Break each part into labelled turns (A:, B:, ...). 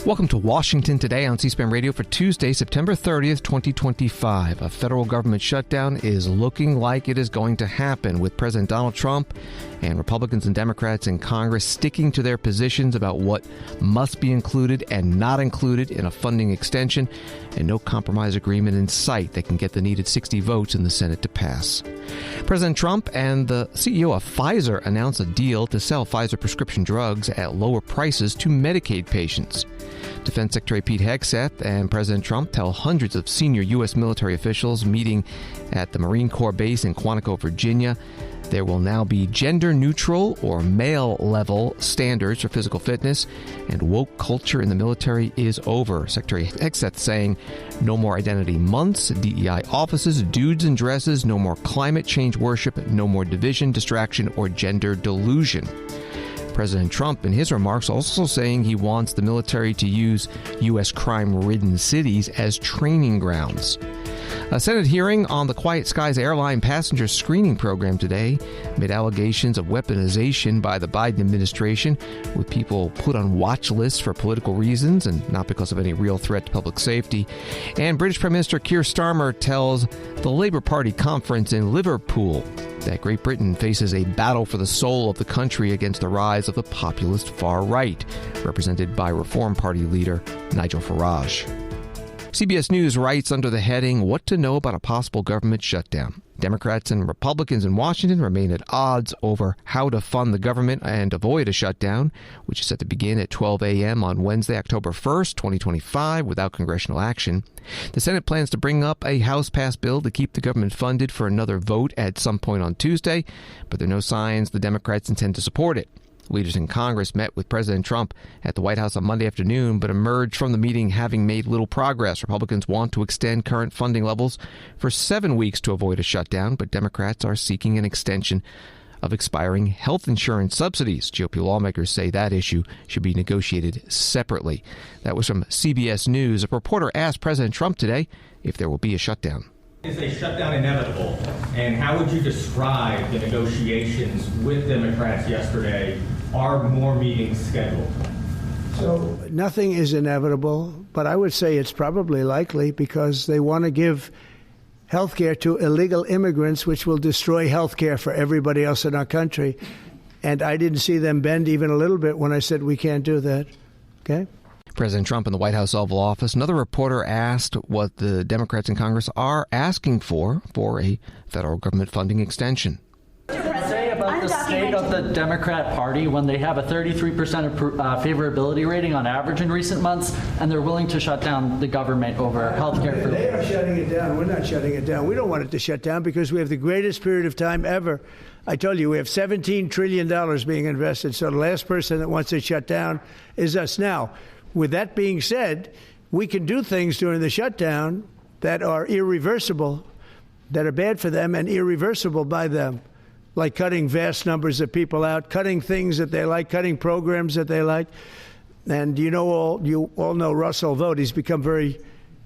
A: Welcome to Washington Today on C-SPAN Radio for Tuesday, September 30th, 2025. A federal government shutdown is looking like it is going to happen, with President Donald Trump and Republicans and Democrats in Congress sticking to their positions about what must be included and not included in a funding extension, and no compromise agreement in sight that can get the needed 60 votes in the Senate to pass. President Trump and the CEO of Pfizer announced a deal to sell Pfizer prescription drugs at lower prices to Medicaid patients. Defense Secretary Pete Hegseth and President Trump tell hundreds of senior U.S. military officials meeting at the Marine Corps base in Quantico, Virginia, there will now be gender-neutral or male-level standards for physical fitness, and woke culture in the military is over. Secretary Hegseth saying no more identity months, DEI offices, dudes and dresses, no more climate change worship, no more division, distraction, or gender delusion. President Trump, in his remarks, also saying he wants the military to use U.S. crime-ridden cities as training grounds. A Senate hearing on the Quiet Skies airline passenger screening program today made allegations of weaponization by the Biden administration, with people put on watch lists for political reasons and not because of any real threat to public safety. And British Prime Minister Keir Starmer tells the Labour Party conference in Liverpool that Great Britain faces a battle for the soul of the country against the rise of the populist far right, represented by Reform Party leader Nigel Farage. CBS News writes under the heading, "What to Know About a Possible Government Shutdown." Democrats and Republicans in Washington remain at odds over how to fund the government and avoid a shutdown, which is set to begin at 12 a.m. on Wednesday, October 1st, 2025, without congressional action. The Senate plans to bring up a House-passed bill to keep the government funded for another vote at some point on Tuesday, but there are no signs the Democrats intend to support it. Leaders in Congress met with President Trump at the White House on Monday afternoon, but emerged from the meeting having made little progress. Republicans want to extend current funding levels for 7 weeks to avoid a shutdown, but Democrats are seeking an extension of expiring health insurance subsidies. GOP lawmakers say that issue should be negotiated separately. That was from CBS News. A reporter asked President Trump today if there will be a shutdown.
B: Is a shutdown inevitable? And how would you describe the negotiations with Democrats yesterday? Are more meetings scheduled?
C: So nothing is inevitable, but I would say it's probably likely because they want to give health care to illegal immigrants, which will destroy health care for everybody else in our country. And I didn't see them bend even a little bit when I said we can't do that. Okay?
A: President Trump in the White House Oval Office. Another reporter asked what the Democrats in Congress are asking for a federal government funding extension.
D: Say about the state of the Democrat Party when they have a 33% favorability rating on average in recent months, and they're willing to shut down the government over health care.
C: They are shutting it down. We're not shutting it down. We don't want it to shut down because we have the greatest period of time ever. I told you we have $17 trillion being invested, so the last person that wants it shut down is us. Now, with that being said, we can do things during the shutdown that are irreversible, that are bad for them and irreversible by them, like cutting vast numbers of people out, cutting things that they like, cutting programs that they like. And you all know Russell Vogt. He's become very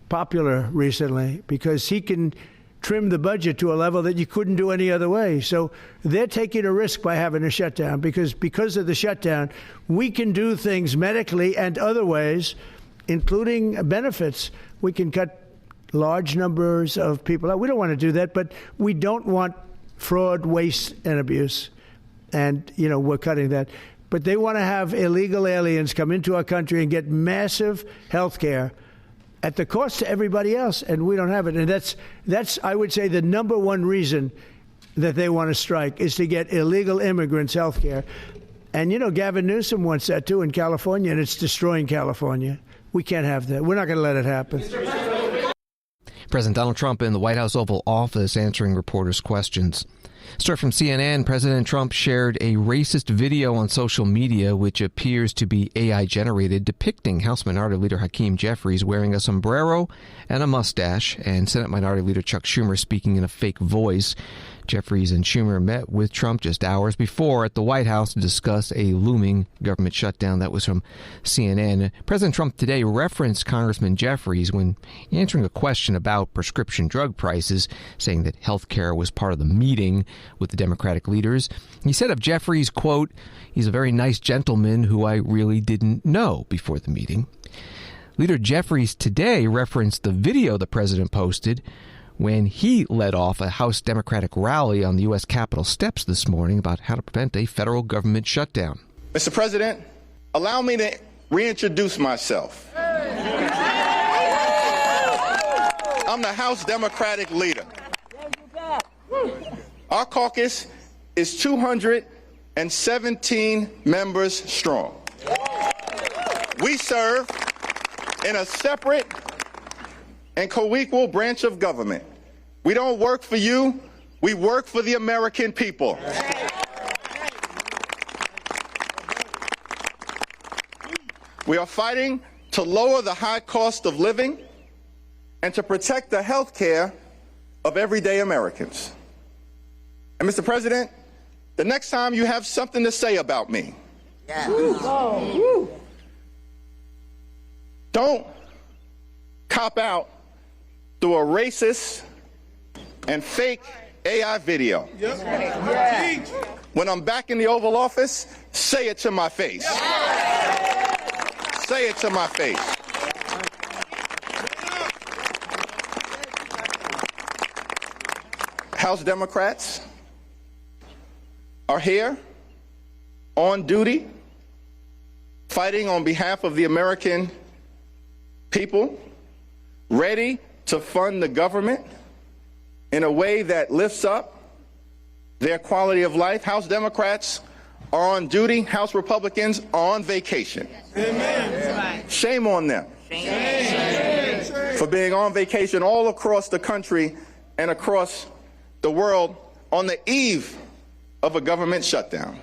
C: popular recently because he can trim the budget to a level that you couldn't do any other way. So they're taking a risk by having a shutdown because of the shutdown, we can do things medically and other ways, including benefits. We can cut large numbers of people out. We don't want to do that, but we don't want fraud, waste, and abuse. And, we're cutting that. But they want to have illegal aliens come into our country and get massive health care at the cost to everybody else, and we don't have it. And that's I would say, the number one reason that they want to strike is to get illegal immigrants health care. And, Gavin Newsom wants that, too, in California, and it's destroying California. We can't have that. We're not going to let it happen.
A: President Donald Trump in the White House Oval Office answering reporters' questions. Story from CNN, President Trump shared a racist video on social media which appears to be AI-generated, depicting House Minority Leader Hakeem Jeffries wearing a sombrero and a mustache, and Senate Minority Leader Chuck Schumer speaking in a fake voice. Jeffries and Schumer met with Trump just hours before at the White House to discuss a looming government shutdown. That was from CNN. President Trump today referenced Congressman Jeffries when answering a question about prescription drug prices, saying that health care was part of the meeting with the Democratic leaders. He said of Jeffries, quote, "He's a very nice gentleman who I really didn't know before the meeting." Leader Jeffries today referenced the video the president posted when he led off a House Democratic rally on the U.S. Capitol steps this morning about how to prevent a federal government shutdown.
E: Mr. President, allow me to reintroduce myself. I'm the House Democratic leader. Our caucus is 217 members strong. We serve in a separate and co-equal branch of government. We don't work for you, we work for the American people. We are fighting to lower the high cost of living and to protect the health care of everyday Americans. And Mr. President, the next time you have something to say about me, don't cop out through a racist and fake AI video. When I'm back in the Oval Office, say it to my face. Say it to my face. House Democrats are here on duty, fighting on behalf of the American people, ready to fund the government in a way that lifts up their quality of life. House Democrats are on duty. House Republicans are on vacation. Amen. Shame on them. Shame. For being on vacation all across the country and across the world on the eve of a government shutdown.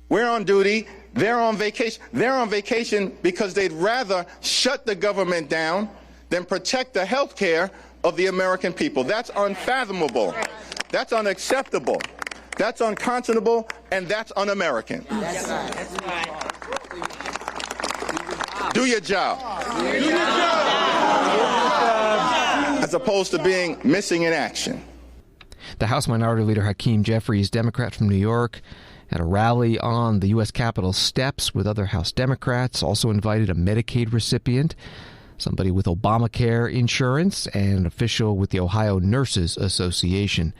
E: We're on duty. They're on vacation. They're on vacation because they'd rather shut the government down than protect the health care of the American people. That's unfathomable. That's unacceptable. That's unconscionable, and that's un-American. That's right. Do your job. Do your job. As opposed to being missing in action.
A: The House Minority Leader Hakeem Jeffries, Democrat from New York, at a rally on the U.S. Capitol steps with other House Democrats, also invited a Medicaid recipient, somebody with Obamacare insurance, and an official with the Ohio Nurses Association.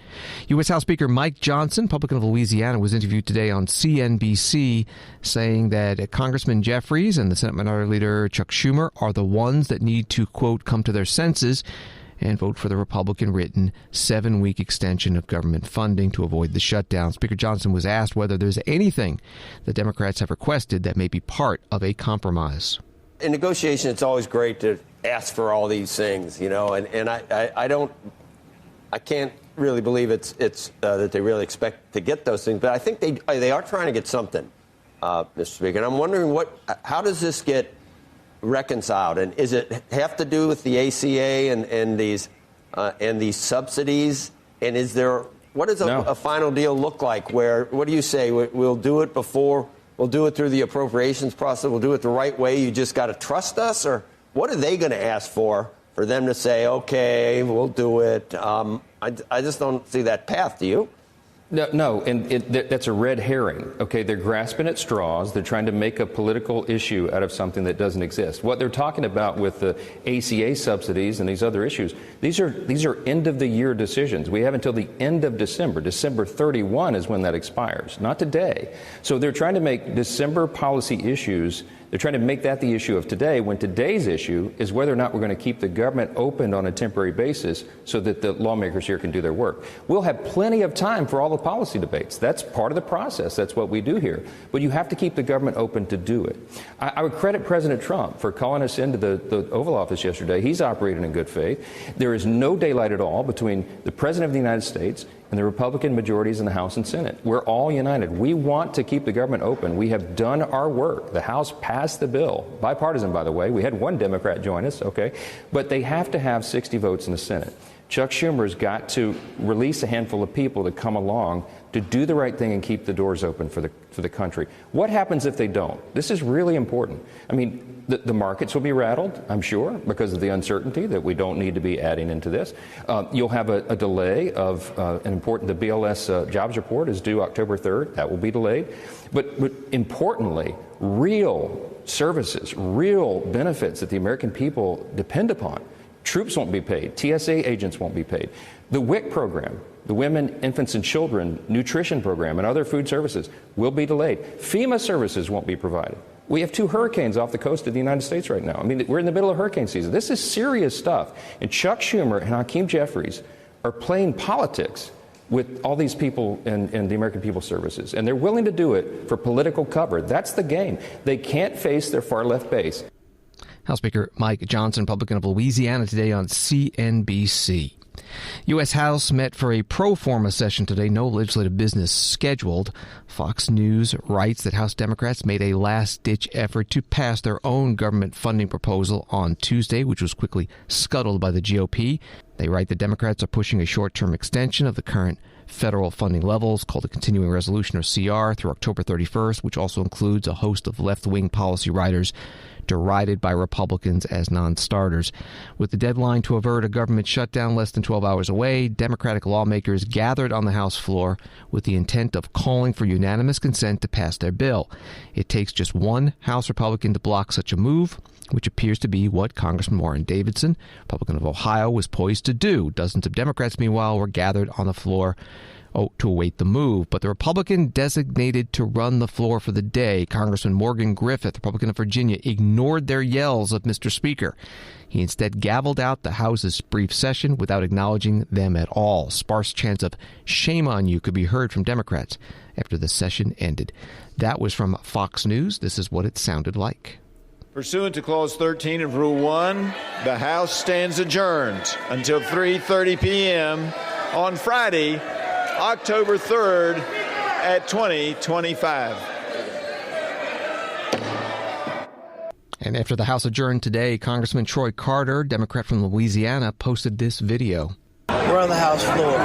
A: U.S. House Speaker Mike Johnson, Republican of Louisiana, was interviewed today on CNBC, saying that Congressman Jeffries and the Senate Minority Leader Chuck Schumer are the ones that need to, quote, come to their senses and vote for the Republican-written 7-week extension of government funding to avoid the shutdown. Speaker Johnson was asked whether there's anything the Democrats have requested that may be part of a compromise.
F: In negotiation, it's always great to ask for all these things, you know, and I can't really believe it's that they really expect to get those things, but I think they are trying to get something, Mr. Speaker. And I'm wondering how does this get reconciled, and is it have to do with the ACA and these subsidies, and what does a final deal look like? What do you say? We'll do it before. We'll do it through the appropriations process. We'll do it the right way. You just got to trust us? Or what are they going to ask for them to say, okay, we'll do it? I just don't see that path. Do you?
G: No, and that's a red herring. Okay, they're grasping at straws. They're trying to make a political issue out of something that doesn't exist. What they're talking about with the ACA subsidies and these other issues, these are end-of-the-year decisions. We have until the end of December. December 31 is when that expires, not today. So they're trying to make December policy issues. They're trying to make that the issue of today, when today's issue is whether or not we're going to keep the government open on a temporary basis so that the lawmakers here can do their work. We'll have plenty of time for all the policy debates. That's part of the process. That's what we do here. But you have to keep the government open to do it. I would credit President Trump for calling us into the Oval Office yesterday. He's operating in good faith. There is no daylight at all between the President of the United States and the Republican majorities in the House and Senate. We're all united. We want to keep the government open. We have done our work. The House passed the bill, bipartisan, by the way. We had one Democrat join us, okay? But they have to have 60 votes in the Senate Chuck Schumer's got to release a handful of people to come along to do the right thing and keep the doors open for the country. What happens if they don't? This is really important. I mean, the markets will be rattled, I'm sure, because of the uncertainty that we don't need to be adding into this. You'll have a delay of the BLS jobs report is due October 3rd. That will be delayed. But importantly, real services, real benefits that the American people depend upon. Troops won't be paid. TSA agents won't be paid. The WIC program, the Women, Infants, and Children Nutrition Program, and other food services will be delayed. FEMA services won't be provided. We have 2 hurricanes off the coast of the United States right now. I mean, we're in the middle of hurricane season. This is serious stuff. And Chuck Schumer and Hakeem Jeffries are playing politics with all these people in the American People's Services. And they're willing to do it for political cover. That's the game. They can't face their far-left base.
A: House Speaker Mike Johnson, Republican of Louisiana, today on CNBC. U.S. House met for a pro forma session today. No legislative business scheduled. Fox News writes that House Democrats made a last-ditch effort to pass their own government funding proposal on Tuesday, which was quickly scuttled by the GOP. They write that Democrats are pushing a short-term extension of the current federal funding levels, called a continuing resolution, or CR, through October 31st, which also includes a host of left-wing policy writers derided by Republicans as non-starters. With the deadline to avert a government shutdown less than 12 hours away, Democratic lawmakers gathered on the House floor with the intent of calling for unanimous consent to pass their bill. It takes just one House Republican to block such a move, which appears to be what Congressman Warren Davidson, Republican of Ohio, was poised to do. Dozens of Democrats, meanwhile, were gathered on the floor to await the move. But the Republican designated to run the floor for the day, Congressman Morgan Griffith, Republican of Virginia, ignored their yells of Mr. Speaker. He instead gavelled out the House's brief session without acknowledging them at all. Sparse chants of "shame on you" could be heard from Democrats after the session ended. That was from Fox News. This is what it sounded like.
H: Pursuant to Clause 13 of Rule 1, the House stands adjourned until 3:30 p.m. on Friday, October 3rd at 2025.
A: And after the House adjourned today, Congressman Troy Carter, Democrat from Louisiana, posted this video.
I: We're on the House floor.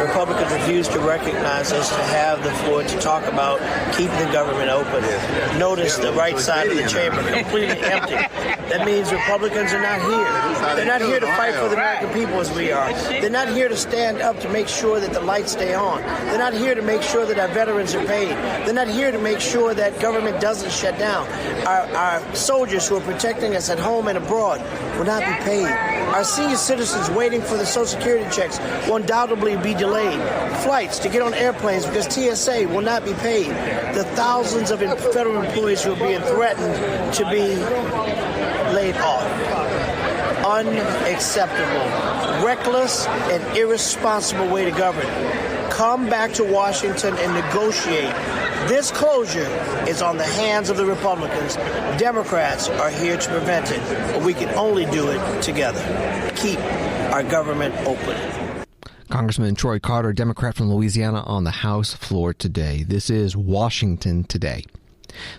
I: Republicans refuse to recognize us, to have the floor to talk about keeping the government open. Notice the right side of the chamber completely empty. That means Republicans are not here. They're not here to fight for the American people as we are. They're not here to stand up to make sure that the lights stay on. They're not here to make sure that our veterans are paid. They're not here to make sure that government doesn't shut down. Our soldiers who are protecting us at home and abroad will not be paid. Our senior citizens waiting for the Social Security checks will undoubtedly be delayed. Flights to get on airplanes because TSA will not be paid. The thousands of federal employees who are being threatened to be laid off. Unacceptable. Reckless and irresponsible way to govern. Come back to Washington and negotiate. This closure is on the hands of the Republicans. Democrats are here to prevent it, but we can only do it together. Keep our government open.
A: Congressman Troy Carter, Democrat from Louisiana, on the House floor today. This is Washington Today.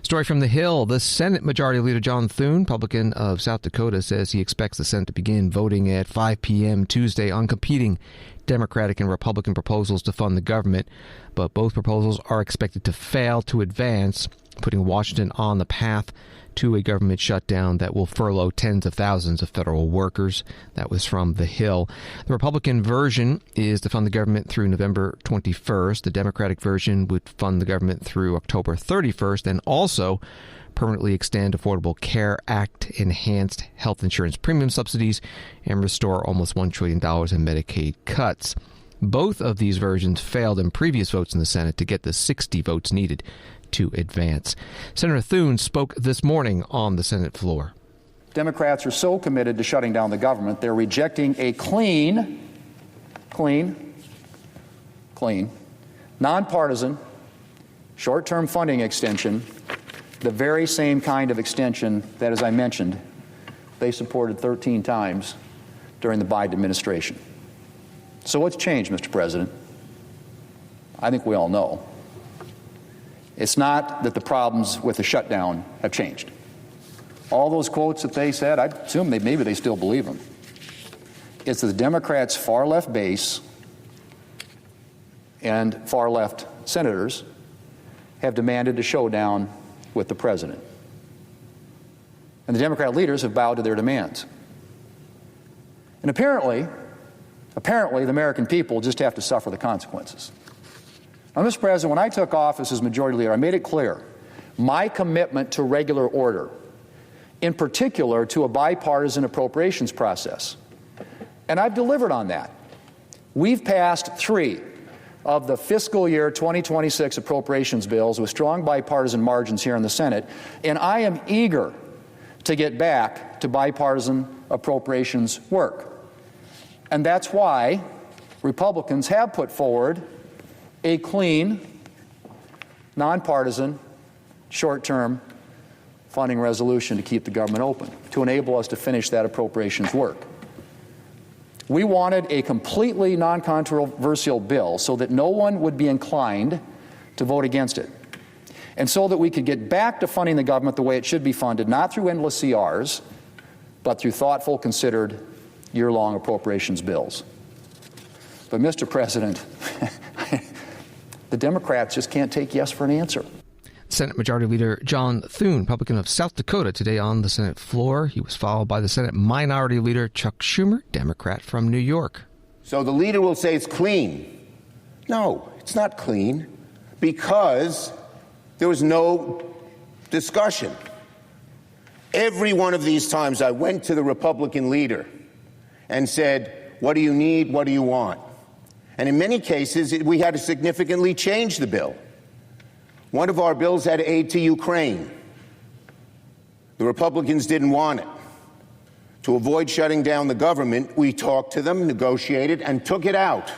A: Story from the Hill. The Senate Majority Leader John Thune, Republican of South Dakota, says he expects the Senate to begin voting at 5 p.m. Tuesday on competing Democratic and Republican proposals to fund the government. But both proposals are expected to fail to advance, putting Washington on the path to a government shutdown that will furlough tens of thousands of federal workers. That was from The Hill. The Republican version is to fund the government through November 21st. The Democratic version would fund the government through October 31st and also permanently extend Affordable Care Act, enhanced health insurance premium subsidies, and restore almost $1 trillion in Medicaid cuts. Both of these versions failed in previous votes in the Senate to get the 60 votes needed to advance. Senator Thune spoke this morning on the Senate floor.
J: Democrats are so committed to shutting down the government, they're rejecting a clean, nonpartisan, short-term funding extension, the very same kind of extension that, as I mentioned, they supported 13 times during the Biden administration. So what's changed, Mr. President? I think we all know. It's not that the problems with the shutdown have changed. All those quotes that they said, I assume maybe they still believe them. is that the Democrats' far-left base and far-left senators have demanded a showdown with the president. And the Democrat leaders have bowed to their demands. And apparently, the American people just have to suffer the consequences. Now, Mr. President, when I took office as Majority Leader, I made it clear my commitment to regular order, in particular to a bipartisan appropriations process. And I've delivered on that. We've passed 3 of the fiscal year 2026 appropriations bills with strong bipartisan margins here in the Senate, and I am eager to get back to bipartisan appropriations work. And that's why Republicans have put forward a clean, nonpartisan, short-term funding resolution to keep the government open, to enable us to finish that appropriations work. We wanted a completely non-controversial bill so that no one would be inclined to vote against it, and so that we could get back to funding the government the way it should be funded, not through endless CRs, but through thoughtful, considered, year-long appropriations bills. But, Mr. President, the Democrats just can't take yes for an answer.
A: Senate Majority Leader John Thune, Republican of South Dakota, today on the Senate floor. He was followed by the Senate Minority Leader Chuck Schumer, Democrat from New York.
K: So the leader will say it's clean. No, it's not clean, because there was no discussion. Every one of these times I went to the Republican leader and said, what do you need? What do you want? And in many cases, we had to significantly change the bill. One of our bills had aid to Ukraine. The Republicans didn't want it. To avoid shutting down the government, we talked to them, negotiated, and took it out.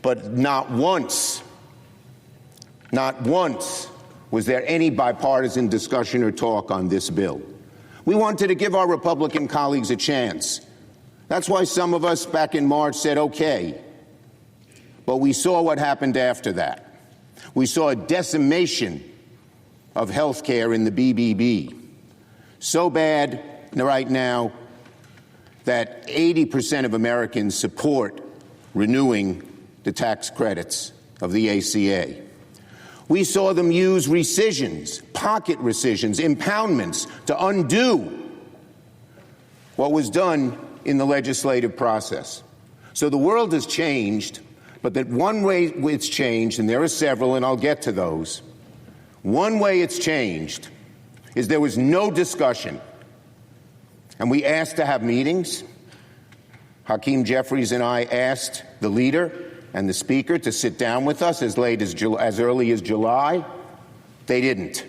K: But not once was there any bipartisan discussion or talk on this bill. We wanted to give our Republican colleagues a chance. That's why some of us back in March said, okay. But we saw what happened after that. We saw a decimation of health care in the BBB. So bad right now that 80% of Americans support renewing the tax credits of the ACA. We saw them use rescissions, pocket rescissions, impoundments to undo what was done in the legislative process. So the world has changed, but that one way it's changed, and there are several, and I'll get to those, one way it's changed is there was no discussion. And we asked to have meetings. Hakeem Jeffries and I asked the leader and the speaker to sit down with us as early as July. They didn't.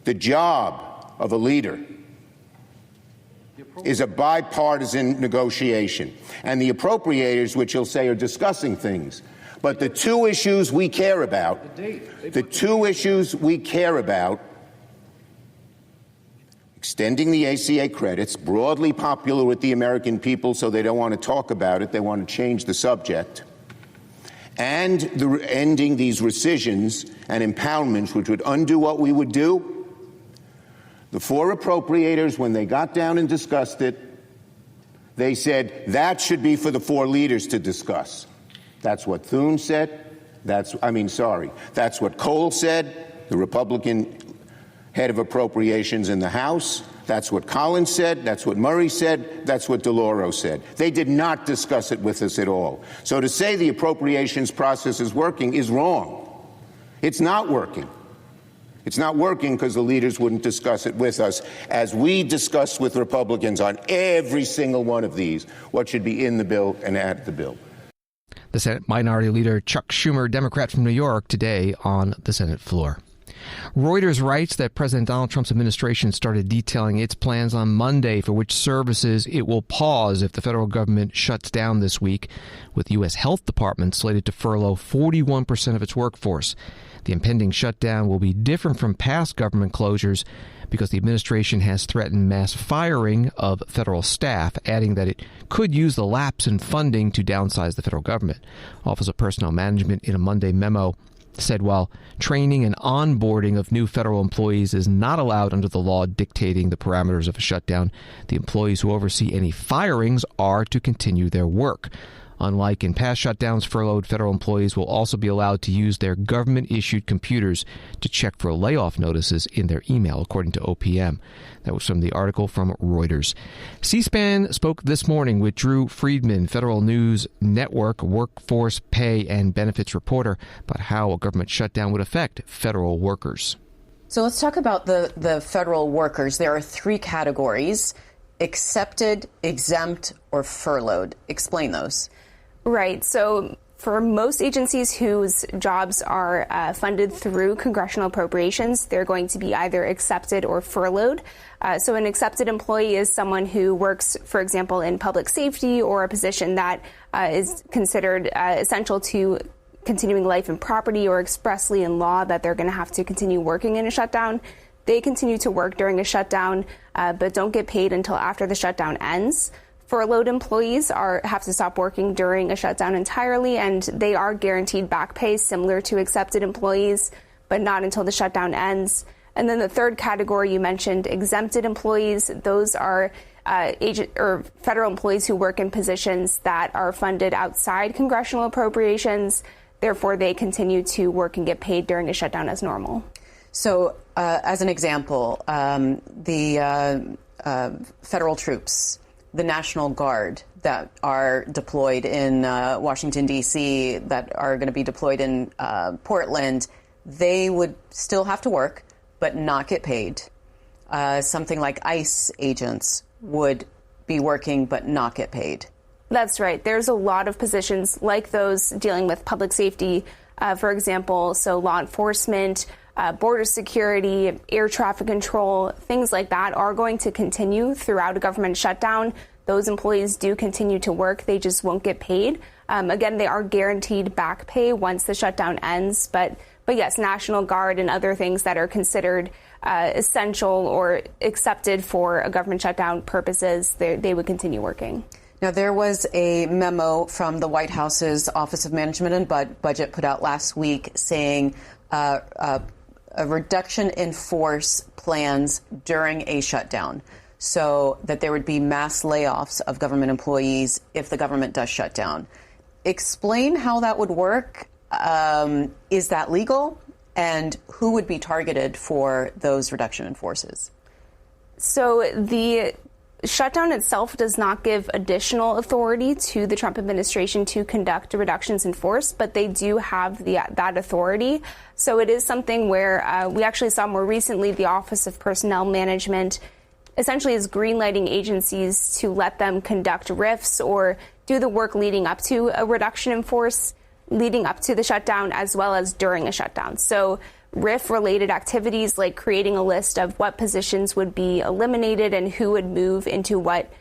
K: The job of a leader is a bipartisan negotiation. And the appropriators, which you'll say are discussing things. But the two issues we care about, extending the ACA credits, broadly popular with the American people, so they don't want to talk about it, they want to change the subject, and ending these rescissions and impoundments, which would undo what we would do. The 4 appropriators, when they got down and discussed it, they said that should be for the 4 leaders to discuss. That's what Thune said. That's what Cole said, the Republican head of appropriations in the House. That's what Collins said. That's what Murray said. That's what DeLauro said. They did not discuss it with us at all. So to say the appropriations process is working is wrong. It's not working. It's not working because the leaders wouldn't discuss it with us, as we discussed with Republicans on every single one of these, what should be in the bill and add to the bill.
A: The Senate Minority Leader Chuck Schumer, Democrat from New York, today on the Senate floor. Reuters writes that President Donald Trump's administration started detailing its plans on Monday for which services it will pause if the federal government shuts down this week, with the U.S. Health Department slated to furlough 41% of its workforce. The impending shutdown will be different from past government closures because the administration has threatened mass firing of federal staff, adding that it could use the lapse in funding to downsize the federal government. Office of Personnel Management, in a Monday memo, said while training and onboarding of new federal employees is not allowed under the law dictating the parameters of a shutdown, the employees who oversee any firings are to continue their work. Unlike in past shutdowns, furloughed federal employees will also be allowed to use their government-issued computers to check for layoff notices in their email, according to OPM. That was from the article from Reuters. C-SPAN spoke this morning with Drew Friedman, Federal News Network workforce pay and benefits reporter, about how a government shutdown would affect federal workers.
L: So let's talk about the federal workers. There are three categories: accepted, exempt, or furloughed. Explain those.
M: Right. So for most agencies whose jobs are funded through congressional appropriations, they're going to be either accepted or furloughed. So an accepted employee is someone who works, for example, in public safety or a position that is considered essential to continuing life and property, or expressly in law that they're going to have to continue working in a shutdown. They continue to work during a shutdown, but don't get paid until after the shutdown ends. Furloughed employees have to stop working during a shutdown entirely, and they are guaranteed back pay similar to accepted employees, but not until the shutdown ends. And then the third category you mentioned, exempted employees. Those are federal employees who work in positions that are funded outside congressional appropriations. Therefore, they continue to work and get paid during a shutdown as normal.
L: So, as an example, the federal troops, the National Guard that are deployed in Washington, D.C., that are going to be deployed in Portland, they would still have to work but not get paid. Something like ICE agents would be working but not get paid.
M: That's right. There's a lot of positions like those dealing with public safety, for example, so law enforcement, border security, air traffic control, things like that are going to continue throughout a government shutdown. Those employees do continue to work. They just won't get paid. Again, they are guaranteed back pay once the shutdown ends. But yes, National Guard and other things that are considered essential or accepted for a government shutdown purposes, they would continue working.
L: Now, there was a memo from the White House's Office of Management and Budget put out last week saying a reduction in force plans during a shutdown, so that there would be mass layoffs of government employees if the government does shut down. Explain how that would work. Is that legal? And who would be targeted for those reduction in forces?
M: So the shutdown itself does not give additional authority to the Trump administration to conduct reductions in force, but they do have that authority. So it is something where we actually saw more recently the Office of Personnel Management essentially is greenlighting agencies to let them conduct RIFs or do the work leading up to a reduction in force, leading up to the shutdown, as well as during a shutdown. So RIF-related activities like creating a list of what positions would be eliminated and who would move into what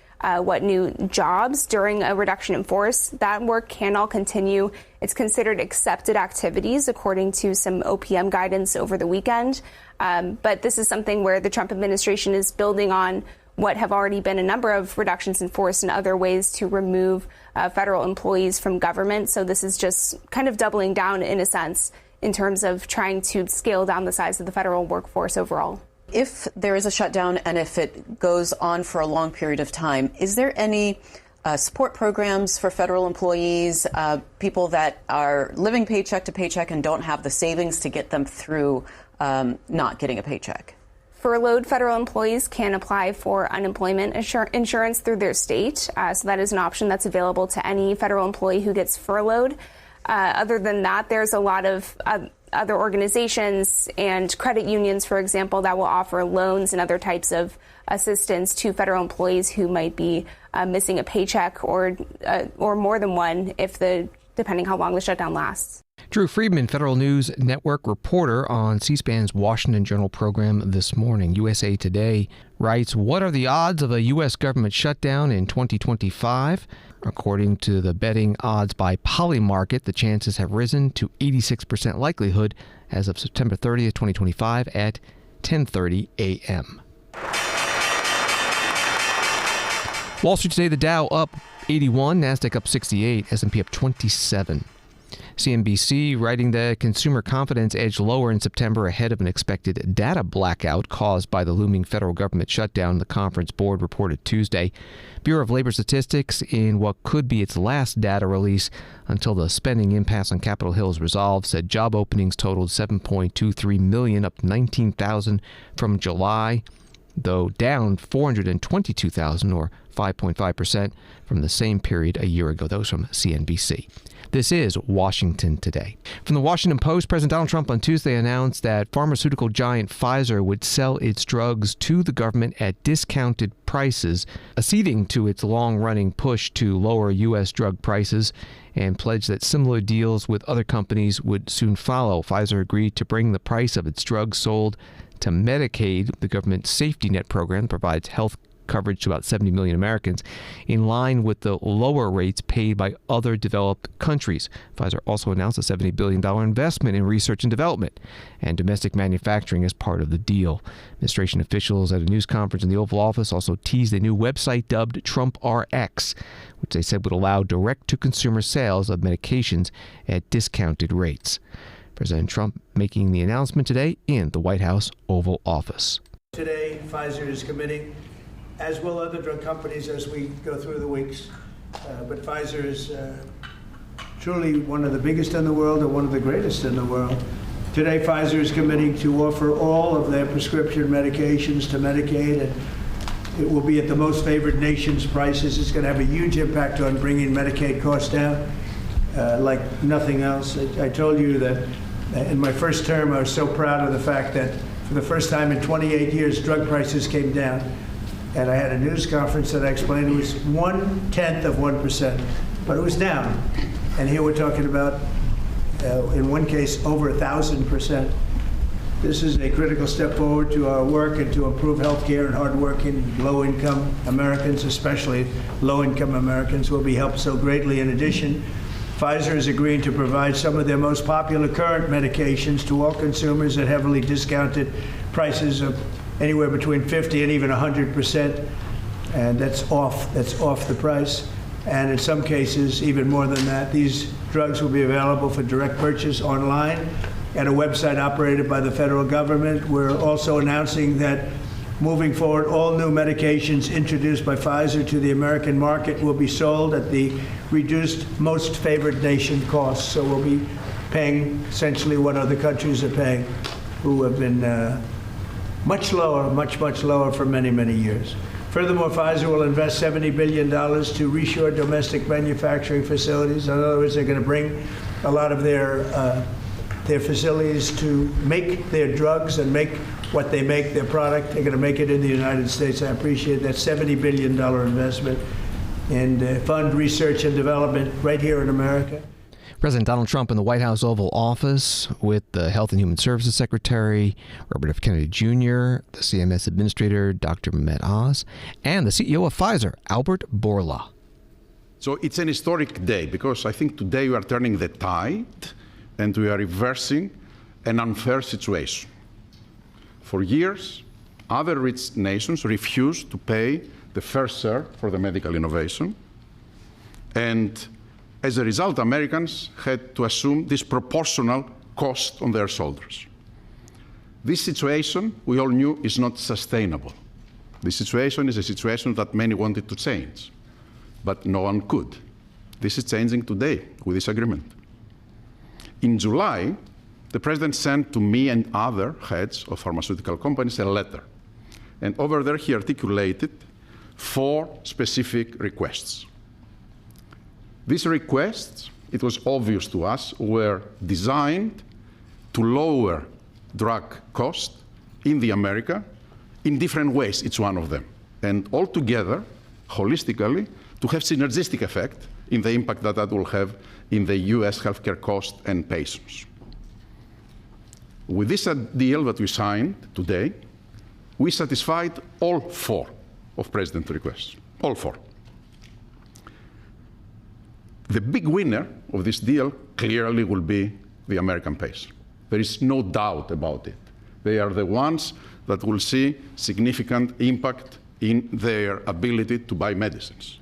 M: new jobs during a reduction in force, that work can all continue. It's considered accepted activities according to some OPM guidance over the weekend. But this is something where the Trump administration is building on what have already been a number of reductions in force and other ways to remove federal employees from government. So this is just kind of doubling down in a sense in terms of trying to scale down the size of the federal workforce overall.
L: If there is a shutdown and if it goes on for a long period of time, is there any support programs for federal employees, people that are living paycheck to paycheck and don't have the savings to get them through not getting a paycheck?
M: Furloughed federal employees can apply for unemployment insurance through their state. So that is an option that's available to any federal employee who gets furloughed. Other than that, there's a lot of other organizations and credit unions, for example, that will offer loans and other types of assistance to federal employees who might be missing a paycheck or more than one depending how long the shutdown lasts.
A: Drew Friedman, Federal News Network reporter on C-SPAN's Washington Journal program this morning. USA Today writes, what are the odds of a U.S. government shutdown in 2025? According to the betting odds by Polymarket, the chances have risen to 86% likelihood as of September 30th, 2025 at 10:30 a.m. Wall Street today, the Dow up 81, NASDAQ up 68, S&P up 27. CNBC writing that consumer confidence edged lower in September ahead of an expected data blackout caused by the looming federal government shutdown, the Conference Board reported Tuesday. Bureau of Labor Statistics, in what could be its last data release until the spending impasse on Capitol Hill is resolved, said job openings totaled 7.23 million, up 19,000 from July, though down 422,000 or 5.5% from the same period a year ago. Those from CNBC. This is Washington Today. From the Washington Post, President Donald Trump on Tuesday announced that pharmaceutical giant Pfizer would sell its drugs to the government at discounted prices, acceding to its long-running push to lower U.S. drug prices, and pledged that similar deals with other companies would soon follow. Pfizer agreed to bring the price of its drugs sold to Medicaid, the government's safety net program that provides health coverage to about 70 million Americans, in line with the lower rates paid by other developed countries. Pfizer also announced a $70 billion investment in research and development and domestic manufacturing as part of the deal. Administration officials at a news conference in the Oval Office also teased a new website dubbed Trump RX, which they said would allow direct-to-consumer sales of medications at discounted rates. President Trump making the announcement today in the White House Oval Office.
C: Today, Pfizer is committing, as will other drug companies as we go through the weeks. But Pfizer is truly one of the biggest in the world and one of the greatest in the world. Today, Pfizer is committing to offer all of their prescription medications to Medicaid, and it will be at the most favored nation's prices. It's going to have a huge impact on bringing Medicaid costs down like nothing else. I told you that in my first term, I was so proud of the fact that for the first time in 28 years, drug prices came down. And I had a news conference that I explained it was 0.1%, but it was down. And here we're talking about, in one case, over 1,000%. This is a critical step forward to our work and to improve health care, and hardworking, low-income Americans, especially low-income Americans, will be helped so greatly. In addition, Pfizer is agreeing to provide some of their most popular current medications to all consumers at heavily discounted prices of anywhere between 50 and even 100%, and that's off the price. And in some cases, even more than that. These drugs will be available for direct purchase online at a website operated by the federal government. We're also announcing that moving forward, all new medications introduced by Pfizer to the American market will be sold at the reduced most favored nation cost. So we'll be paying essentially what other countries are paying, who have been much lower, much lower for many, many years. Furthermore, Pfizer will invest $70 billion to reshore domestic manufacturing facilities. In other words, they're going to bring a lot of their facilities to make their drugs and make what they make, their product. They're going to make it in the United States. I appreciate that $70 billion investment and fund research and development right here in America.
A: President Donald Trump in the White House Oval Office with the Health and Human Services Secretary, Robert F. Kennedy Jr., the CMS Administrator, Dr. Mehmet Oz, and the CEO of Pfizer, Albert Bourla.
N: So it's an historic day because I think today we are turning the tide and we are reversing an unfair situation. For years, other rich nations refused to pay the fair share for the medical innovation, and as a result, Americans had to assume disproportional cost on their shoulders. This situation, we all knew, is not sustainable. This situation is a situation that many wanted to change, but no one could. This is changing today with this agreement. In July, the President sent to me and other heads of pharmaceutical companies a letter. And over there, he articulated 4 specific requests. These requests, it was obvious to us, were designed to lower drug cost in the America in different ways, each one of them. And altogether, holistically, to have synergistic effect in the impact that that will have in the US healthcare cost and patients. With this deal that we signed today, we satisfied all 4 of President's requests, all 4. The big winner of this deal clearly will be the American patient. There is no doubt about it. They are the ones that will see significant impact in their ability to buy medicines.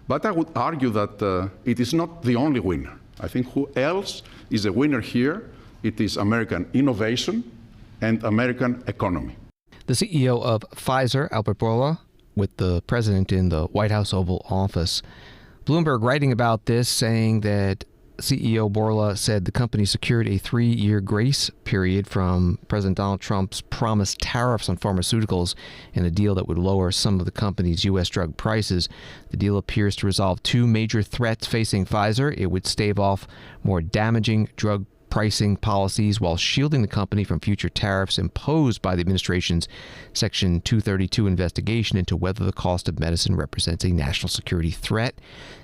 N: But I would argue that it is not the only winner. I think who else is a winner here? It is American innovation and American economy.
A: The CEO of Pfizer, Albert Bourla, with the president in the White House Oval Office. Bloomberg writing about this, saying that CEO Bourla said the company secured a 3-year grace period from President Donald Trump's promised tariffs on pharmaceuticals in a deal that would lower some of the company's U.S. drug prices. The deal appears to resolve 2 major threats facing Pfizer. It would stave off more damaging drug pricing policies while shielding the company from future tariffs imposed by the administration's Section 232 investigation into whether the cost of medicine represents a national security threat.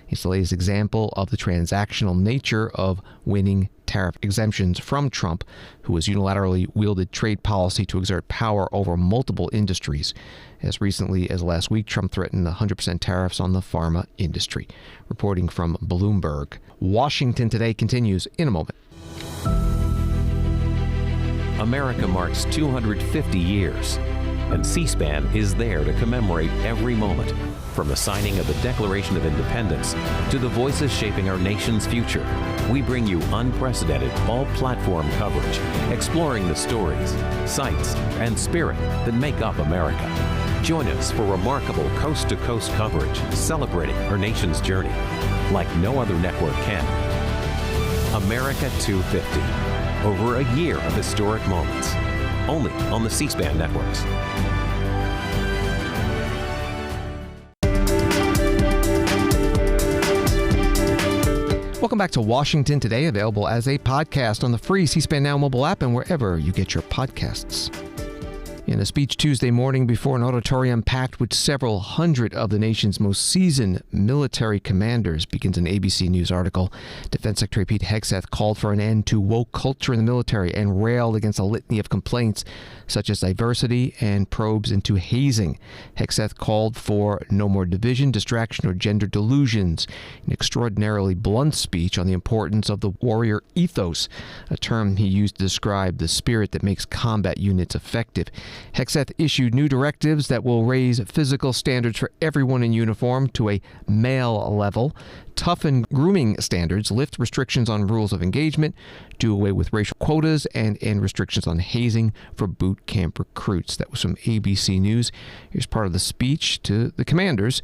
A: It's the latest example of the transactional nature of winning tariff exemptions from Trump, who has unilaterally wielded trade policy to exert power over multiple industries. As recently as last week, Trump threatened 100% tariffs on the pharma industry. Reporting from Bloomberg. Washington Today continues in a moment.
O: America marks 250 years, and C-SPAN is there to commemorate every moment, from the signing of the Declaration of Independence to the voices shaping our nation's future. We bring you unprecedented all-platform coverage, exploring the stories, sights, and spirit that make up America. Join us for remarkable coast-to-coast coverage celebrating our nation's journey like no other network can. America 250. Over a year of historic moments. Only on the C-SPAN networks.
A: Welcome back to Washington Today, available as a podcast on the free C-SPAN Now mobile app and wherever you get your podcasts. In a speech Tuesday morning before an auditorium packed with several hundred of the nation's most seasoned military commanders, begins an ABC News article. Defense Secretary Pete Hegseth called for an end to woke culture in the military and railed against a litany of complaints such as diversity and probes into hazing. Hegseth called for no more division, distraction, or gender delusions. An extraordinarily blunt speech on the importance of the warrior ethos, a term he used to describe the spirit that makes combat units effective. Hegseth issued new directives that will raise physical standards for everyone in uniform to a male level, toughen grooming standards, lift restrictions on rules of engagement, do away with racial quotas, and end restrictions on hazing for boot camp recruits. That was from ABC News. Here's part of the speech to the commanders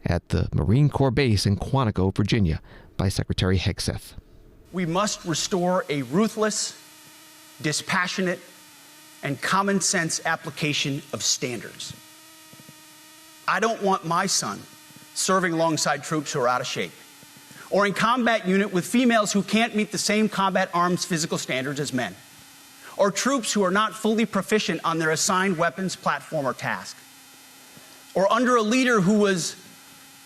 A: at the Marine Corps base in Quantico, Virginia, by Secretary Hegseth.
P: We must restore a ruthless, dispassionate, and common sense application of standards. I don't want my son serving alongside troops who are out of shape, or in combat unit with females who can't meet the same combat arms physical standards as men, or troops who are not fully proficient on their assigned weapons, platform, or task, or under a leader who was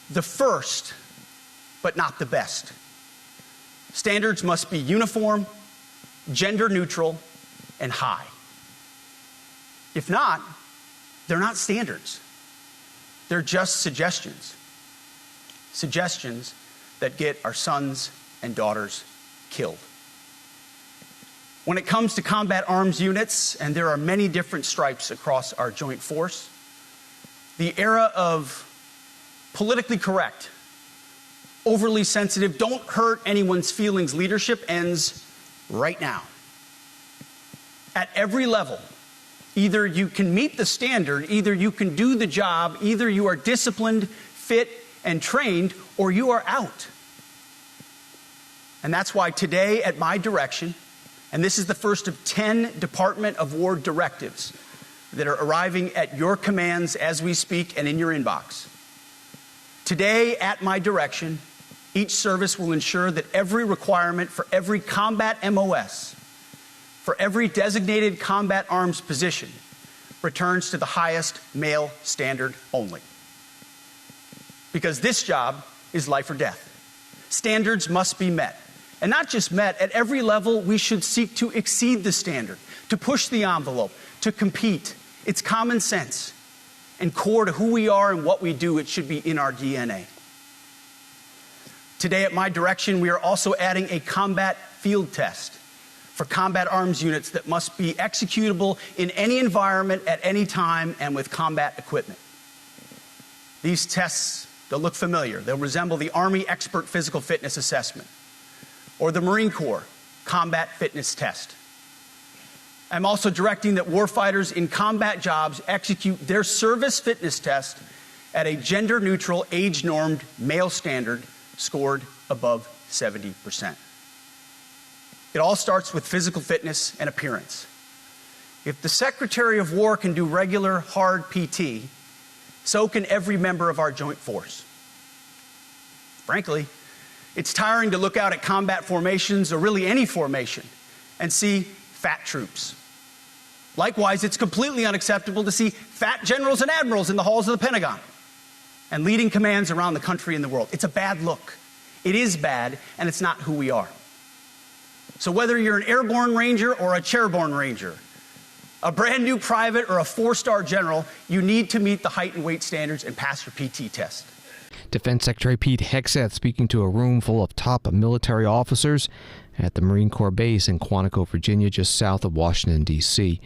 P: the first but not the best. Standards must be uniform, gender neutral, and high. If not, they're not standards. They're just suggestions. Suggestions that get our sons and daughters killed. When it comes to combat arms units, and there are many different stripes across our joint force, the era of politically correct, overly sensitive, don't hurt anyone's feelings leadership ends right now. At every level, either you can meet the standard, either you can do the job, either you are disciplined, fit, and trained, or you are out. And that's why today, at my direction, and this is the first of 10 Department of War directives that are arriving at your commands as we speak and in your inbox. Today, at my direction, each service will ensure that every requirement for every combat MOS, for every designated combat arms position, returns to the highest male standard only. Because this job is life or death. Standards must be met. And not just met, at every level we should seek to exceed the standard, to push the envelope, to compete. It's common sense and core to who we are and what we do. It should be in our DNA. Today, at my direction, we are also adding a combat field test for combat arms units that must be executable in any environment at any time and with combat equipment. These tests, they'll look familiar. They'll resemble the Army Expert Physical Fitness Assessment. or the Marine Corps combat fitness test. I'm also directing that warfighters in combat jobs execute their service fitness test at a gender-neutral, age-normed male standard scored above 70%. It all starts with physical fitness and appearance. If the Secretary of War can do regular, hard PT, so can every member of our joint force. Frankly, it's tiring to look out at combat formations, or really any formation, and see fat troops. Likewise, it's completely unacceptable to see fat generals and admirals in the halls of the Pentagon and leading commands around the country and the world. It's a bad look. It is bad, and it's not who we are. So whether you're an airborne ranger or a chairborne ranger, a brand new private or a 4-star general, you need to meet the height and weight standards and pass your PT test.
A: Defense Secretary Pete Hegseth speaking to a room full of top military officers at the Marine Corps base in Quantico, Virginia, just south of Washington, D.C.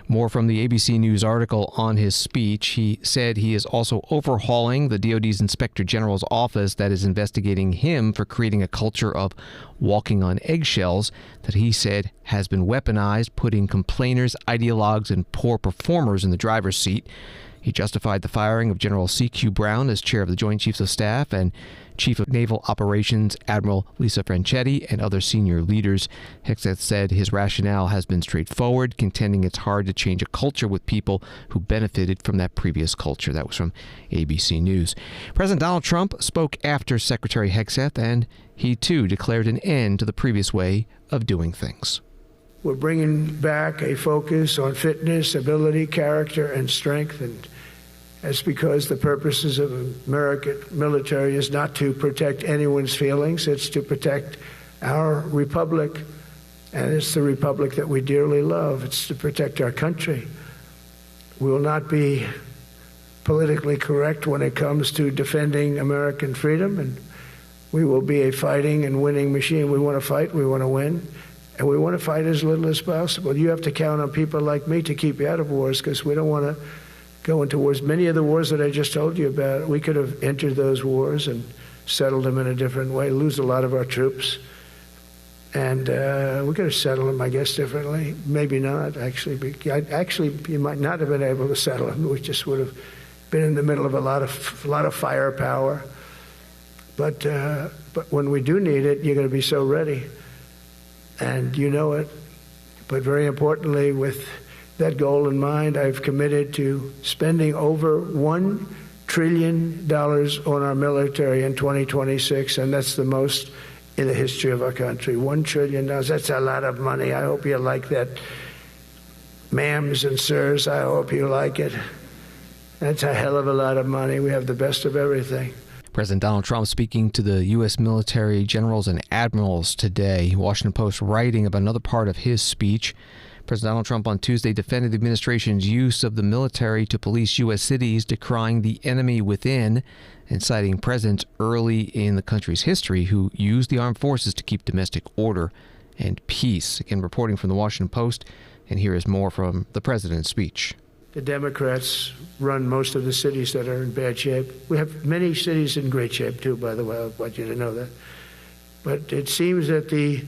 A: More from the ABC News article on his speech. He said he is also overhauling the DoD's Inspector General's office that is investigating him for creating a culture of walking on eggshells that he said has been weaponized, putting complainers, ideologues, and poor performers in the driver's seat. He justified the firing of General C.Q. Brown as chair of the Joint Chiefs of Staff and Chief of Naval Operations Admiral Lisa Franchetti and other senior leaders. Hegseth said his rationale has been straightforward, contending it's hard to change a culture with people who benefited from that previous culture. That was from ABC News. President Donald Trump spoke after Secretary Hegseth, and he too declared an end to the previous way of doing things.
C: We're bringing back a focus on fitness, ability, character, and strength, and that's because the purposes of American military is not to protect anyone's feelings. It's to protect our republic, and it's the republic that we dearly love. It's to protect our country. We will not be politically correct when it comes to defending American freedom, and we will be a fighting and winning machine. We want to fight, we want to win, and we want to fight as little as possible. You have to count on people like me to keep you out of wars, because we don't want to go into wars. Many of the wars that I just told you about, we could have entered those wars and settled them in a different way, lose a lot of our troops. And we could have settled them, I guess, differently. Maybe not, actually. Actually, you might not have been able to settle them. We just would have been in the middle of a lot of firepower. But when we do need it, you're going to be so ready. And you know it. But very importantly, with that goal in mind, I've committed to spending over $1 trillion on our military in 2026, and that's the most in the history of our country. $1 trillion, that's a lot of money. I hope you like that. Ma'ams and sirs, I hope you like it. That's a hell of a lot of money. We have the best of everything.
A: President Donald Trump speaking to the U.S. military generals and admirals today. Washington Post writing about another part of his speech. President Donald Trump on Tuesday defended the administration's use of the military to police U.S. cities, decrying the enemy within and citing presidents early in the country's history who used the armed forces to keep domestic order and peace. Again, reporting from the Washington Post, and here is more from the president's speech.
C: The Democrats run most of the cities that are in bad shape. We have many cities in great shape, too, by the way. I want you to know that. But it seems that the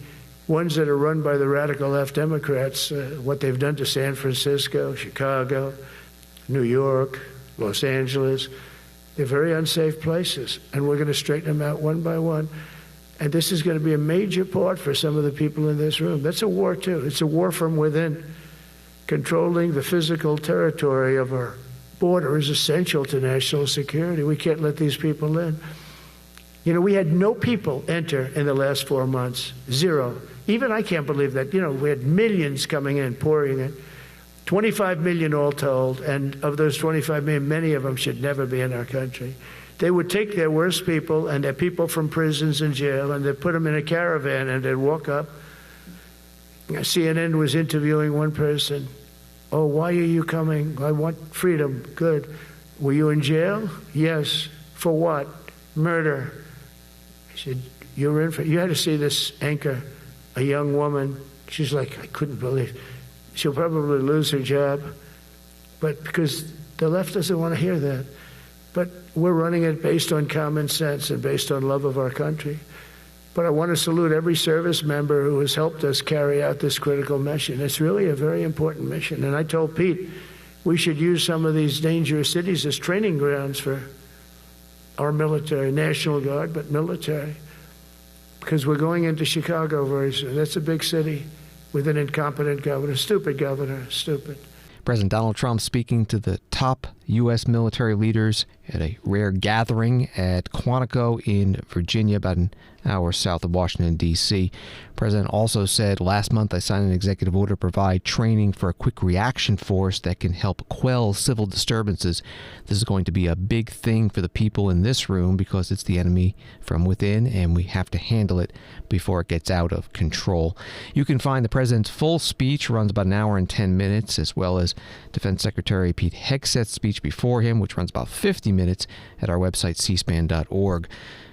C: ones that are run by the radical left Democrats, what they've done to San Francisco, Chicago, New York, Los Angeles, they're very unsafe places, and we're going to straighten them out one by one. And this is going to be a major part for some of the people in this room. That's a war, too. It's a war from within. Controlling the physical territory of our border is essential to national security. We can't let these people in. You know, we had no people enter in the last 4 months. Zero. Even I can't believe that. You know, we had millions coming in, pouring in. 25 million all told, and of those 25 million, many of them should never be in our country. They would take their worst people and their people from prisons and jail, and they'd put them in a caravan, and they'd walk up. CNN was interviewing one person. Oh, why are you coming? I want freedom. Good. Were you in jail? Yes. For what? Murder. He said, you were in for, you had to see this anchor, a young woman. She's like, I couldn't believe. She'll probably lose her job, but because the left doesn't want to hear that. But we're running it based on common sense and based on love of our country. But I want to salute every service member who has helped us carry out this critical mission. It's really a very important mission. And I told Pete we should use some of these dangerous cities as training grounds for our military, National Guard, but military. Because we're going into Chicago very soon. That's a big city with an incompetent governor, stupid governor, stupid.
A: President Donald Trump speaking to the top U.S. military leaders at a rare gathering at Quantico in Virginia, about an hour south of Washington, D.C. The president also said, last month I signed an executive order to provide training for a quick reaction force that can help quell civil disturbances. This is going to be a big thing for the people in this room because it's the enemy from within, and we have to handle it before it gets out of control. You can find the president's full speech, runs about an hour and 10 minutes, as well as Defense Secretary Pete Hegseth's speech before him, which runs about 50 minutes, at our website, cspan.org.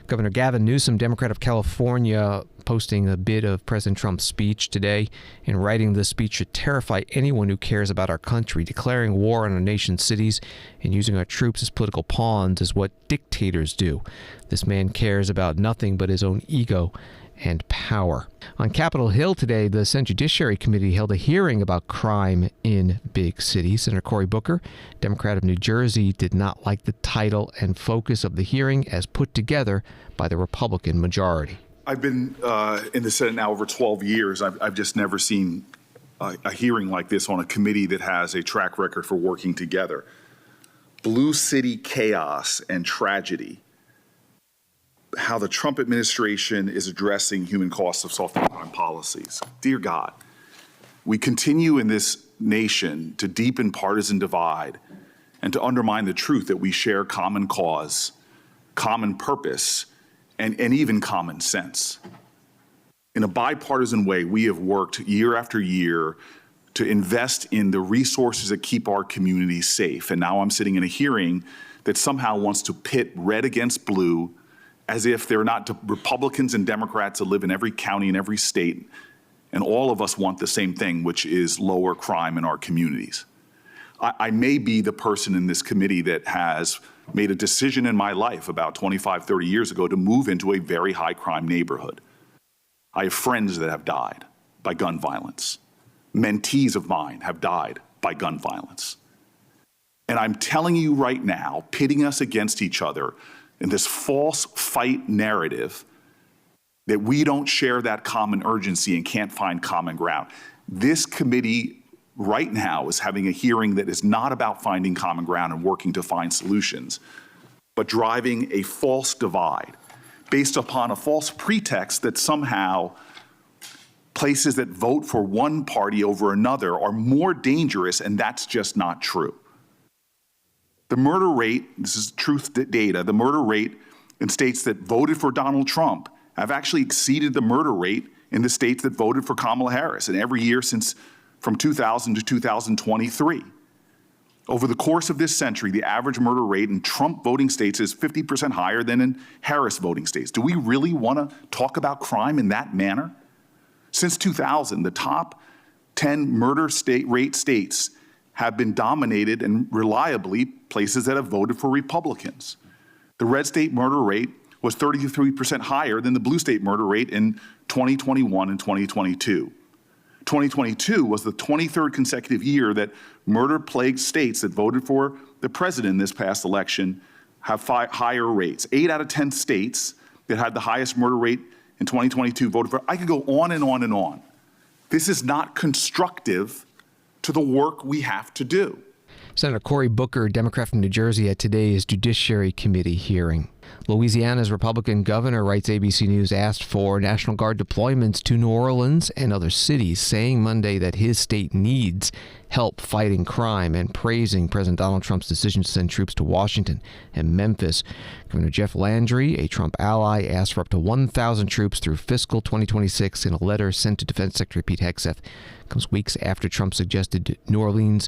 A: Governor Gavin Newsom, Democrat of California, posting a bit of President Trump's speech today, and writing this speech should terrify anyone who cares about our country. Declaring war on our nation's cities and using our troops as political pawns is what dictators do. This man cares about nothing but his own ego and power. On Capitol Hill today, the Senate Judiciary Committee held a hearing about crime in big cities. Senator Cory Booker, Democrat of New Jersey, did not like the title and focus of the hearing as put together by the Republican majority.
Q: I've been in the Senate now over 12 years. I've just never seen a hearing like this on a committee that has a track record for working together. Blue city chaos and tragedy. How the Trump administration is addressing human costs of soft crime policies. Dear God, we continue in this nation to deepen partisan divide and to undermine the truth that we share common cause, common purpose, and even common sense. In a bipartisan way, we have worked year after year to invest in the resources that keep our communities safe. And now I'm sitting in a hearing that somehow wants to pit red against blue, as if they're not Republicans and Democrats that live in every county and every state, and all of us want the same thing, which is lower crime in our communities. I may be the person in this committee that has made a decision in my life about 25, 30 years ago to move into a very high crime neighborhood. I have friends that have died by gun violence. Mentees of mine have died by gun violence. And I'm telling you right now, pitting us against each other in this false fight narrative that we don't share that common urgency and can't find common ground. This committee right now is having a hearing that is not about finding common ground and working to find solutions, but driving a false divide based upon a false pretext that somehow places that vote for one party over another are more dangerous, and that's just not true. The murder rate, this is truth data, the murder rate in states that voted for Donald Trump have actually exceeded the murder rate in the states that voted for Kamala Harris, and every year since from 2000 to 2023. Over the course of this century, the average murder rate in Trump voting states is 50% higher than in Harris voting states. Do we really want to talk about crime in that manner? Since 2000, the top 10 murder rate states have been dominated and reliably places that have voted for Republicans. The red state murder rate was 33% higher than the blue state murder rate in 2021 and 2022. 2022 was the 23rd consecutive year that murder-plagued states that voted for the president in this past election have higher rates. 8 out of 10 states that had the highest murder rate in 2022 voted for. I could go on and on and on. This is not constructive to the work we have to do.
A: Senator Cory Booker, Democrat from New Jersey, at today's Judiciary Committee hearing. Louisiana's Republican governor, writes ABC News, asked for National Guard deployments to New Orleans and other cities, saying Monday that his state needs help fighting crime and praising President Donald Trump's decision to send troops to Washington and Memphis. Governor Jeff Landry, a Trump ally, asked for up to 1,000 troops through fiscal 2026 in a letter sent to Defense Secretary Pete Hegseth. It comes weeks after Trump suggested New Orleans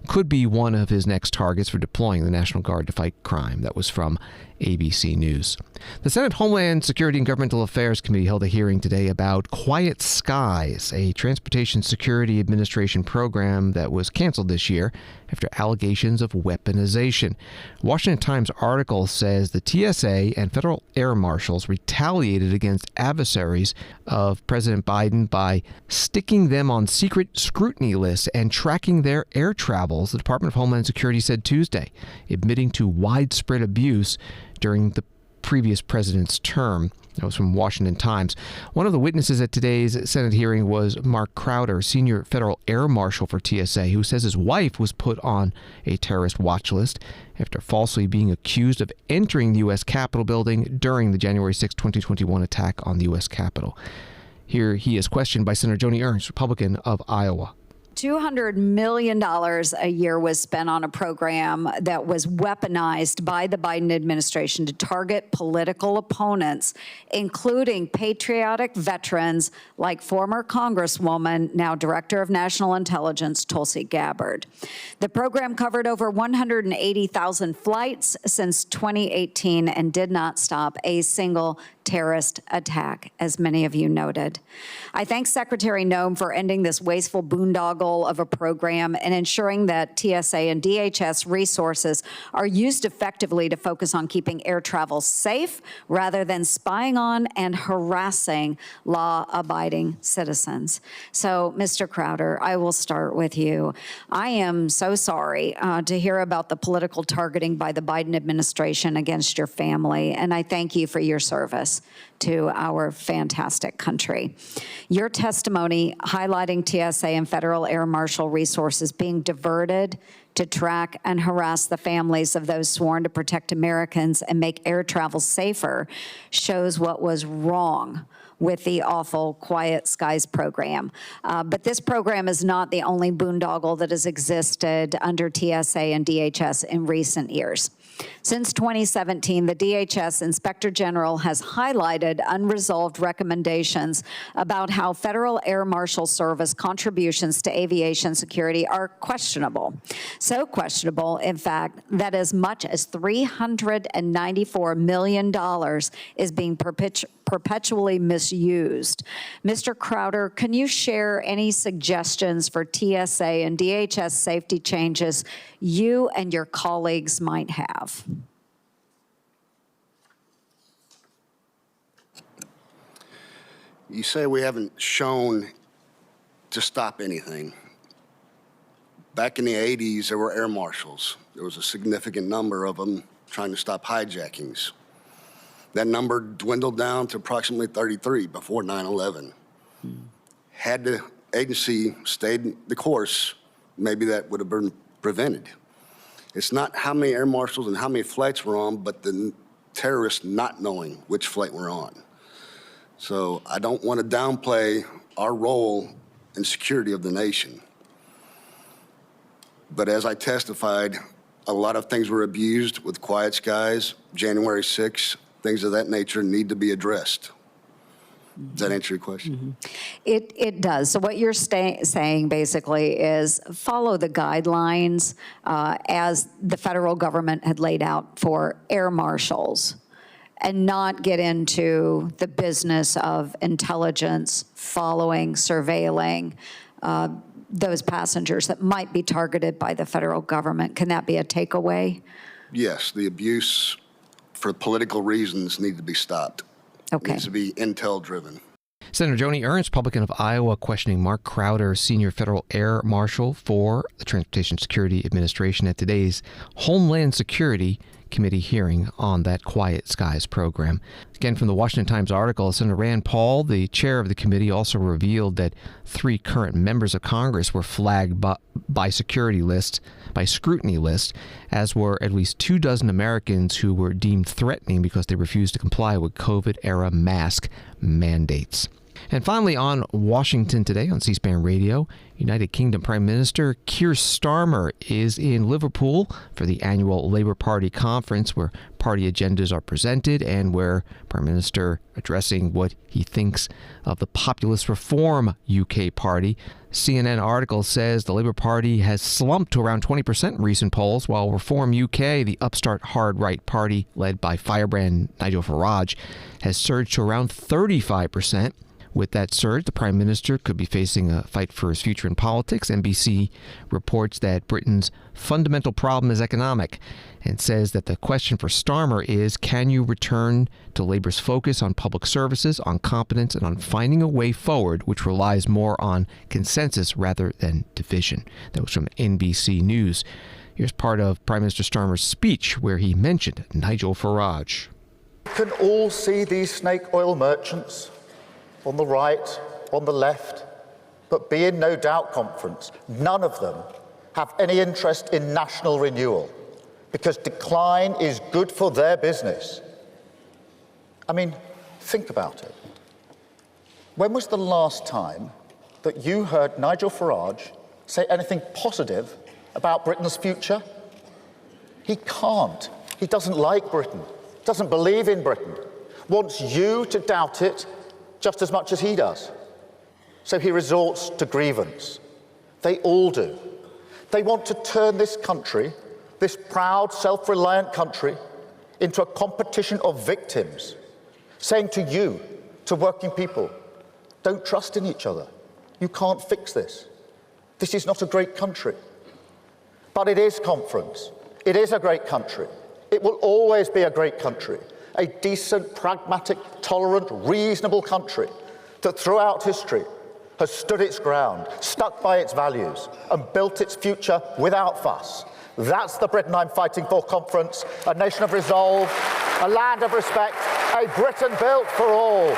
A: could be one of his next targets for deploying the National Guard to fight crime. That was from ABC News. The Senate Homeland Security and Governmental Affairs Committee held a hearing today about Quiet Skies, a Transportation Security Administration program that that was canceled this year after allegations of weaponization. Washington Times article says the TSA and federal air marshals retaliated against adversaries of President Biden by sticking them on secret scrutiny lists and tracking their air travels, the Department of Homeland Security said Tuesday, admitting to widespread abuse during the previous president's term. That was from Washington Times. One of the witnesses at today's Senate hearing was Mark Crowder, senior federal air marshal for TSA, who says his wife was put on a terrorist watch list after falsely being accused of entering the U.S. Capitol building during the January 6, 2021 attack on the U.S. Capitol. Here he is questioned by Senator Joni Ernst, Republican of Iowa.
R: $200 million a year was spent on a program that was weaponized by the Biden administration to target political opponents, including patriotic veterans like former Congresswoman, now Director of National Intelligence, Tulsi Gabbard. The program covered over 180,000 flights since 2018 and did not stop a single terrorist attack, as many of you noted. I thank Secretary Noem for ending this wasteful boondoggle of a program and ensuring that TSA and DHS resources are used effectively to focus on keeping air travel safe rather than spying on and harassing law-abiding citizens. So, Mr. Crowder, I will start with you. I am so sorry to hear about the political targeting by the Biden administration against your family, and I thank you for your service to our fantastic country. Your testimony highlighting TSA and federal air marshal resources being diverted to track and harass the families of those sworn to protect Americans and make air travel safer shows what was wrong with the awful Quiet Skies program. But this program is not the only boondoggle that has existed under TSA and DHS in recent years. Since 2017, the DHS Inspector General has highlighted unresolved recommendations about how Federal Air Marshal Service contributions to aviation security are questionable. So questionable, in fact, that as much as $394 million is being perpetually misused. Mr. Crowder, can you share any suggestions for TSA and DHS safety changes you and your colleagues might have?
S: You say we haven't shown to stop anything. Back in the 80s, there were air marshals. There was a significant number of them trying to stop hijackings. That number dwindled down to approximately 33 before 9/11. Had the agency stayed the course, maybe that would have been prevented. It's not how many air marshals and how many flights we're on, but the terrorists not knowing which flight we're on. So I don't want to downplay our role in security of the nation. But as I testified, a lot of things were abused with Quiet Skies, January 6th, things of that nature need to be addressed. Does that answer your question?
R: Mm-hmm. It does. So what you're saying basically is follow the guidelines as the federal government had laid out for air marshals and not get into the business of intelligence, following, surveilling those passengers that might be targeted by the federal government. Can that be a takeaway?
S: Yes, the abuse for political reasons need to be stopped.
R: Okay.
S: It needs to be intel-driven.
A: Senator Joni Ernst, Republican of Iowa, questioning Mark Crowder, senior federal air marshal for the Transportation Security Administration at today's Homeland Security Committee hearing on that Quiet Skies program. Again, from the Washington Times article, Senator Rand Paul, the chair of the committee, also revealed that 3 current members of Congress were flagged by scrutiny lists, as were at least 24 Americans who were deemed threatening because they refused to comply with COVID-era mask mandates. And finally, on Washington Today on C-SPAN Radio, United Kingdom Prime Minister Keir Starmer is in Liverpool for the annual Labour Party conference where party agendas are presented and where Prime Minister addressing what he thinks of the populist reform UK party. CNN article says the Labour Party has slumped to around 20% in recent polls, while Reform UK, the upstart hard-right party led by firebrand Nigel Farage, has surged to around 35%. With that surge, the Prime Minister could be facing a fight for his future in politics. NBC reports that Britain's fundamental problem is economic and says that the question for Starmer is, can you return to Labour's focus on public services, on competence, and on finding a way forward which relies more on consensus rather than division? That was from NBC News. Here's part of Prime Minister Starmer's speech where he mentioned Nigel Farage.
T: We can all see these snake oil merchants on the right, on the left, but be in no doubt conference, none of them have any interest in national renewal because decline is good for their business. I mean, think about it. When was the last time that you heard Nigel Farage say anything positive about Britain's future? He can't. He doesn't like Britain, doesn't believe in Britain, wants you to doubt it just as much as he does. So he resorts to grievance. They all do. They want to turn this country, this proud, self-reliant country, into a competition of victims, saying to you, to working people, don't trust in each other. You can't fix this. This is not a great country. But it is, conference. It is a great country. It will always be a great country. A decent, pragmatic, tolerant, reasonable country that throughout history has stood its ground, stuck by its values, and built its future without fuss. That's the Britain I'm fighting for, conference. A nation of resolve, a land of respect, a Britain built for all.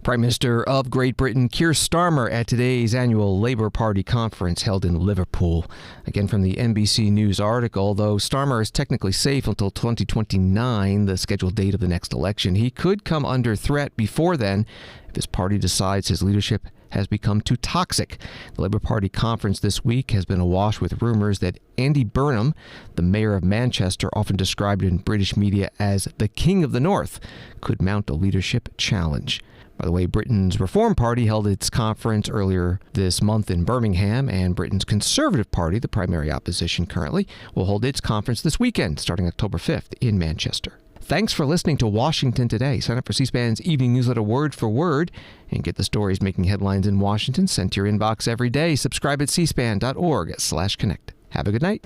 A: Prime Minister of Great Britain Keir Starmer at today's annual Labour Party conference held in Liverpool. Again from the NBC News article, though Starmer is technically safe until 2029, the scheduled date of the next election, he could come under threat before then if his party decides his leadership has become too toxic. The Labour Party conference this week has been awash with rumors that Andy Burnham, the mayor of Manchester, often described in British media as the King of the North, could mount a leadership challenge. By the way, Britain's Reform Party held its conference earlier this month in Birmingham, and Britain's Conservative Party, the primary opposition currently, will hold its conference this weekend, starting October 5th in Manchester. Thanks for listening to Washington Today. Sign up for C-SPAN's evening newsletter word for word and get the stories making headlines in Washington sent to your inbox every day. Subscribe at cspan.org/connect. Have a good night.